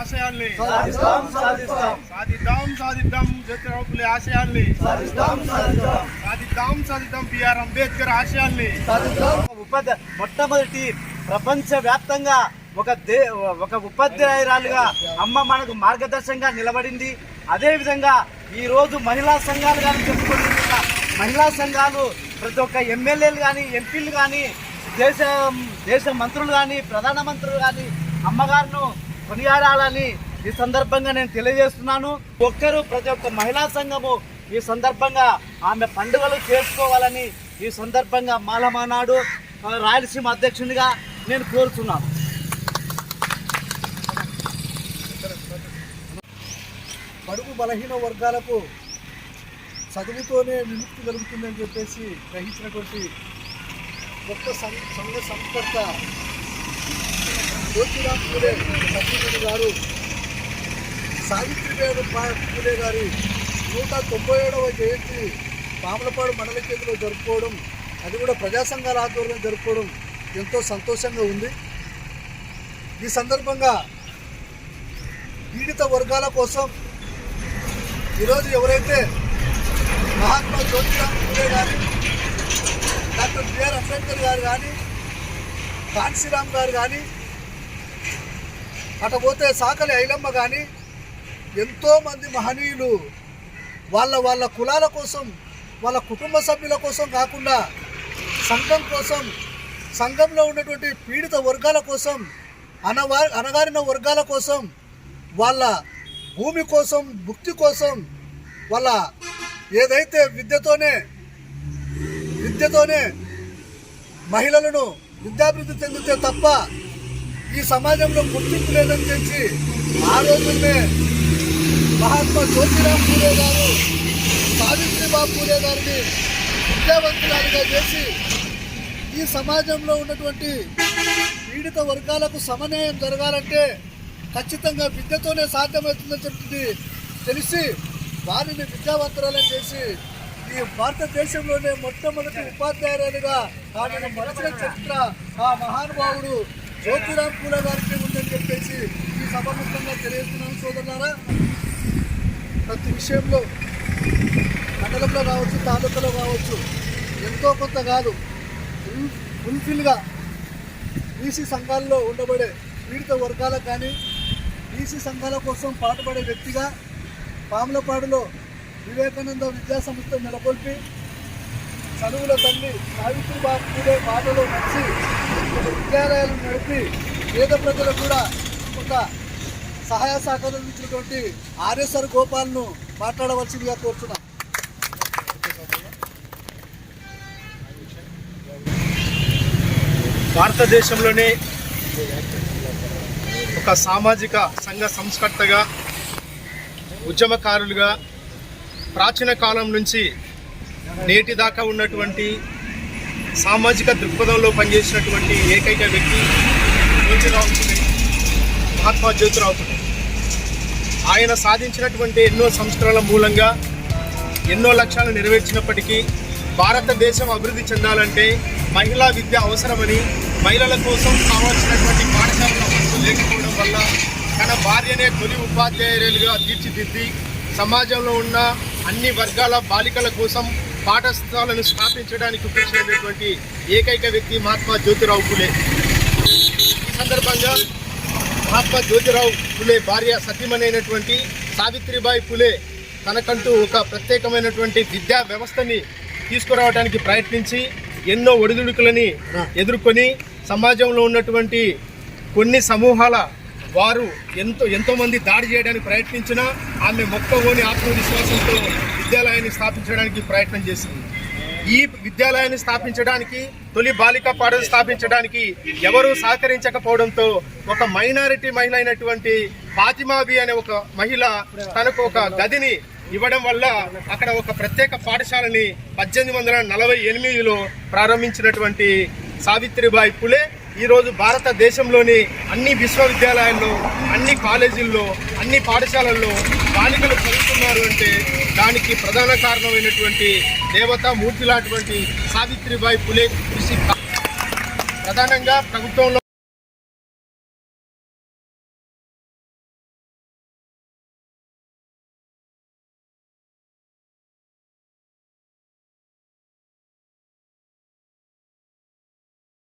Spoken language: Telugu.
ఆశయాల్ని సాధిద్దాం జ్యోతిరావు ఫులే ఆశయాల్ని సాధిద్దాం బిఆర్ అంబేద్కర్ ఆశయాల్ని మొట్టమొదటి ప్రపంచ వ్యాప్తంగా ఒక ఉపాధ్యాయురాలుగా అమ్మ మనకు మార్గదర్శకంగా నిలబడింది. అదేవిధంగా ఈరోజు మహిళా సంఘాలు కానీ చెప్పుకుంటున్న మహిళా సంఘాలు ప్రతి ఒక్క ఎమ్మెల్యేలు కానీ ఎంపీలు కానీ దేశ మంత్రులు కానీ ప్రధానమంత్రులు కానీ అమ్మగారును కొనియాడాలని ఈ సందర్భంగా నేను తెలియజేస్తున్నాను. ప్రతి ఒక్క మహిళా సంఘము ఈ సందర్భంగా ఆమె పండుగలు చేసుకోవాలని ఈ సందర్భంగా మాలమానాడు రాయలసీమ అధ్యక్షునిగా నేను కోరుతున్నాను. బడుగు బలహీన వర్గాలకు చదువుతోనే విముక్తి కలుగుతుందని చెప్పేసి గ్రహించినటువంటి గొప్ప సంఘ సంస్కర్త జ్యోతిరావు ఫులే సత్యమణి గారు సావిత్రిబాయి ఫులే గారి 197వ జయంతి పాములపాడు మండల కేంద్రంలో జరుపుకోవడం, అది కూడా ప్రజా సంఘాల ఆధ్వర్యంలో జరుపుకోవడం ఎంతో సంతోషంగా ఉంది. ఈ సందర్భంగా పీడిత వర్గాల కోసం ఈరోజు ఎవరైతే మహాత్మా జ్యోతిరావు ఫులే గారు, డాక్టర్ బిఆర్ అంబేద్కర్ గారు కానీ, కాన్సీరామ్ గారు కానీ, అటపోతే సాకలి ఐలమ్మ కానీ, ఎంతోమంది మహనీయులు వాళ్ళ కులాల కోసం, వాళ్ళ కుటుంబ సభ్యుల కోసం కాకుండా సంఘం కోసం, సంఘంలో ఉన్నటువంటి పీడిత వర్గాల కోసం, అణగారిన వర్గాల కోసం, వాళ్ళ భూమి కోసం, భుక్తి కోసం, వాళ్ళ ఏదైతే విద్యతోనే మహిళలను విద్యాభివృద్ధి చెందితే తప్ప ఈ సమాజంలో గుర్తింపు లేదని తెలిసి ఆ రోజునే మహాత్మా జ్యోతిరావు ఫులే గారు సావిత్రిబాయి ఫులే గారిని విద్యావంతురాలుగా చేసి ఈ సమాజంలో ఉన్నటువంటి పీడిత వర్గాలకు సమన్వయం జరగాలంటే ఖచ్చితంగా విద్యతోనే సాధ్యమవుతుందని చెప్తుంది తెలిసి వారిని విద్యావంతురాలను చేసి ఈ భారతదేశంలోనే మొట్టమొదటి ఉపాధ్యాయురాలుగా ఆమెను మలచిన చరిత్ర ఆ మహానుభావుడు జ్యోతిరావు ఫులే గారికి ఉందని చెప్పేసి ఈ సభముఖంగా తెలియజేస్తున్నాను. సోదరులారా, ప్రతి విషయంలో మండలంలో కావచ్చు, తాలూకాలో కావచ్చు, ఎంతో కొంత కాదు ఫుల్ఫిల్గా బీసీ సంఘాల్లో ఉండబడే పీడిత వర్గాలకు కానీ బీసీ సంఘాల కోసం పాటుపడే వ్యక్తిగా పాములపాడులో వివేకానంద విద్యా సంస్థ నెలకొల్పి చదువుల తల్లి సావిత్రిబాయి ఫులే బాటలో నడిచి విద్యాలయాలను నడిపి పేద ప్రజలకు కూడా కొంత సహాయ సహకారం ఇచ్చినటువంటి ఆర్ఎస్ఆర్ గోపాల్ను మాట్లాడవలసిందిగా కోరుతున్నాం. భారతదేశంలోనే ఒక సామాజిక సంఘ సంస్కర్తగా, ఉద్యమకారులుగా ప్రాచీన కాలం నుంచి నేటి దాకా ఉన్నటువంటి సామాజిక దృక్పథంలో పనిచేసినటువంటి ఏకైక వ్యక్తి మహాత్మా జ్యోతిరావు ఫులే. ఆయన సాధించినటువంటి ఎన్నో సంస్కరణల మూలంగా ఎన్నో లక్ష్యాలు నెరవేర్చినప్పటికీ భారతదేశం అభివృద్ధి చెందాలంటే మహిళా విద్య అవసరమని, మహిళల కోసం కావాల్సినటువంటి పాఠశాలల వసతులు లేకపోవడం వల్ల తన భార్యనే తొలి ఉపాధ్యాయులుగా తీర్చిదిద్ది సమాజంలో ఉన్న అన్ని వర్గాల బాలికల కోసం పాఠశాలను స్థాపించడానికి కృషి చేసినటువంటి ఏకైక వ్యక్తి మహాత్మా జ్యోతిరావు ఫులే. ఈ సందర్భంగా మహాత్మా జ్యోతిరావు ఫులే భార్య సతీమణి అయినటువంటి సావిత్రిబాయి ఫులే తనకంటూ ఒక ప్రత్యేకమైనటువంటి విద్యా వ్యవస్థని తీసుకురావడానికి ప్రయత్నించి ఎన్నో ఒడిదుడుకులని ఎదుర్కొని సమాజంలో ఉన్నటువంటి కొన్ని సమూహాల వారు ఎంతోమంది దాడి చేయడానికి ప్రయత్నించినా ఆమె మొక్కవోని ఆత్మవిశ్వాసంతో విద్యాలయాన్ని స్థాపించడానికి ప్రయత్నం చేసింది. ఈ విద్యాలయాన్ని స్థాపించడానికి, తొలి బాలికా పాఠశాల స్థాపించడానికి ఎవరూ సహకరించకపోవడంతో ఒక మైనారిటీ మహిళ అయినటువంటి ఫాతిమాబి అనే ఒక మహిళ తనకు ఒక గదిని ఇవ్వడం వల్ల అక్కడ ఒక ప్రత్యేక పాఠశాలని 1848లో ప్రారంభించినటువంటి సావిత్రిబాయి ఫులే ఈరోజు భారతదేశంలోని అన్ని విశ్వవిద్యాలయాల్లో, అన్ని కాలేజీల్లో, అన్ని పాఠశాలల్లో బాలికలు చదువుతున్నారు అంటే దానికి ప్రధాన కారణమైనటువంటి దేవతా మూర్తి లాంటి సావిత్రిబాయి ఫులే కృషి. ప్రధానంగా ప్రభుత్వంలో